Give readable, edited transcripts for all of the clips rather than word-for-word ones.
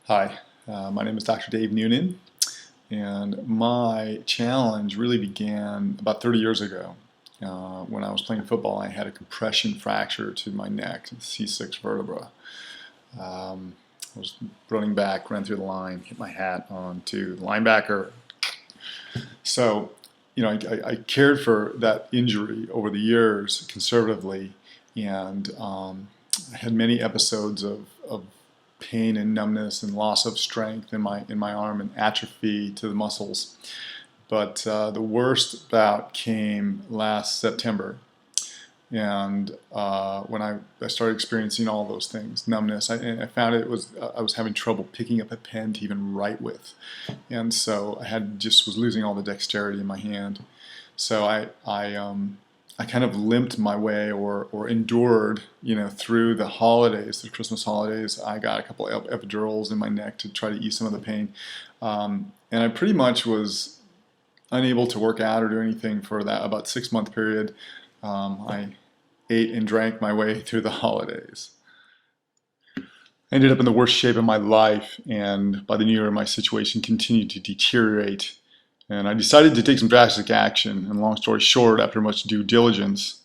Hi, my name is Dr. Dave Noonan, and my challenge really began about 30 years ago. When I was playing football, I had a compression fracture to my neck, C6 vertebra. I was running back, ran through the line, hit my hat onto the linebacker. So, I cared for that injury over the years conservatively, and I had many episodes of pain and numbness and loss of strength in my arm and atrophy to the muscles. But the worst bout came last September, and when I started experiencing all those things, numbness, and I found I was having trouble picking up a pen to even write with, and so just was losing all the dexterity in my hand. So I kind of limped my way or endured, through the holidays, the Christmas holidays. I got a couple of epidurals in my neck to try to ease some of the pain. And I pretty much was unable to work out or do anything for that about 6 month period. I ate and drank my way through the holidays. I ended up in the worst shape of my life, and by the new year, my situation continued to deteriorate. And I decided to take some drastic action. And long story short, after much due diligence,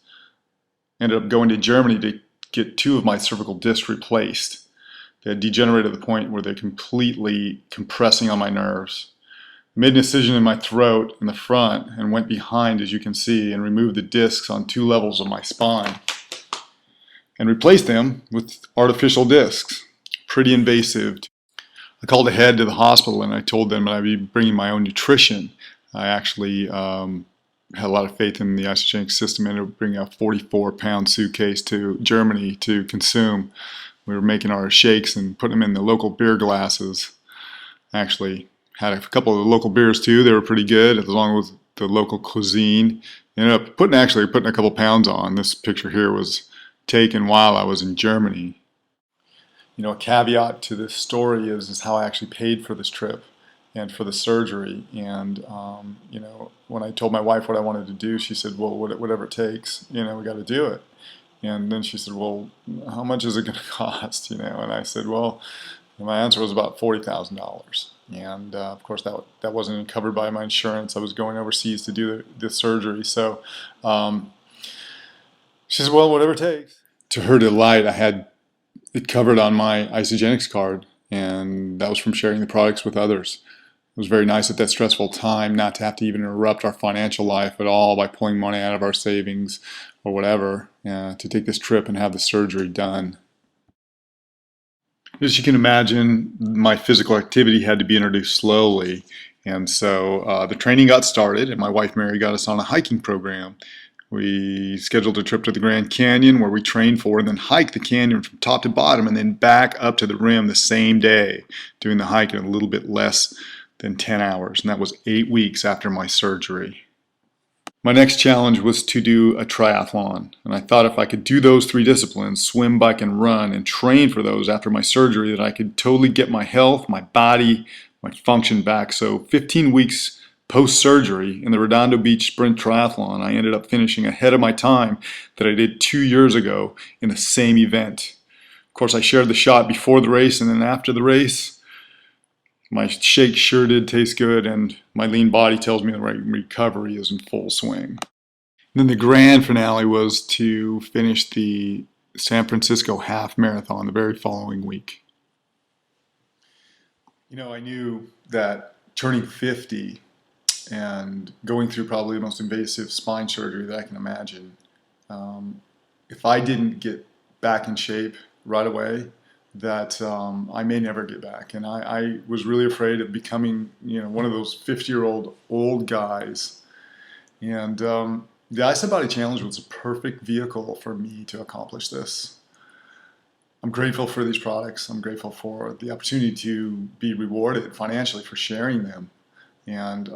ended up going to Germany to get two of my cervical discs replaced. They had degenerated to the point where they're completely compressing on my nerves. I made an incision in my throat in the front and went behind, as you can see, and removed the discs on 2 levels of my spine and replaced them with artificial discs. Pretty invasive. I called ahead to the hospital and I told them that I'd be bringing my own nutrition. I actually had a lot of faith in the isogenic system and ended up bringing a 44-pound suitcase to Germany to consume. We were making our shakes and putting them in the local beer glasses. Actually had a couple of the local beers too. They were pretty good, along with the local cuisine. Ended up putting a couple pounds on. This picture here was taken while I was in Germany. A caveat to this story is how I actually paid for this trip and for the surgery. And when I told my wife what I wanted to do, she said, "Well, whatever it takes, we got to do it." And then she said, "Well, how much is it going to cost?" And I said, "Well," my answer was about $40,000. And of course, that wasn't covered by my insurance. I was going overseas to do the surgery, so she said, "Well, whatever it takes." To her delight, I had it covered on my Isogenics card, and that was from sharing the products with others. It was very nice at that stressful time not to have to even interrupt our financial life at all by pulling money out of our savings or whatever to take this trip and have the surgery done. As you can imagine, my physical activity had to be introduced slowly, and so the training got started, and my wife Mary got us on a hiking program. We scheduled a trip to the Grand Canyon where we trained for and then hiked the canyon from top to bottom and then back up to the rim the same day, doing the hike in a little bit less than 10 hours. And that was 8 weeks after my surgery. My next challenge was to do a triathlon. And I thought if I could do those 3 disciplines, swim, bike, and run, and train for those after my surgery, that I could totally get my health, my body, my function back. So 15 weeks post-surgery in the Redondo Beach Sprint Triathlon, I ended up finishing ahead of my time that I did 2 years ago in the same event. Of course, I shared the shot before the race, and then after the race, my shake sure did taste good, and my lean body tells me the recovery is in full swing. And then the grand finale was to finish the San Francisco half marathon the very following week. I knew that turning 50 and going through probably the most invasive spine surgery that I can imagine, if I didn't get back in shape right away, that I may never get back. And I was really afraid of becoming, one of those 50-year-old old guys. And the Isabody Challenge was a perfect vehicle for me to accomplish this. I'm grateful for these products. I'm grateful for the opportunity to be rewarded financially for sharing them. And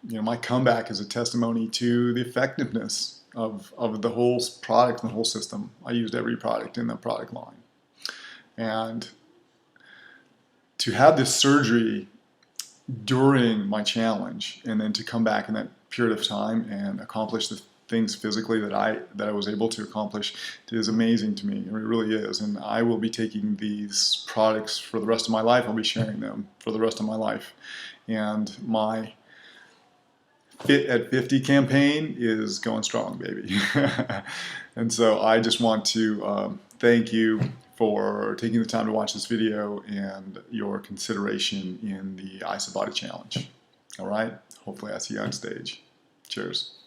my comeback is a testimony to the effectiveness of the whole product and the whole system. I used every product in the product line. And to have this surgery during my challenge and then to come back in that period of time and accomplish the things physically that I was able to accomplish is amazing to me. It really is. And I will be taking these products for the rest of my life. I'll be sharing them for the rest of my life. And my Fit at 50 campaign is going strong, baby. And so I just want to thank you for taking the time to watch this video and your consideration in the Isabody challenge. All right? Hopefully I see you on stage. Cheers.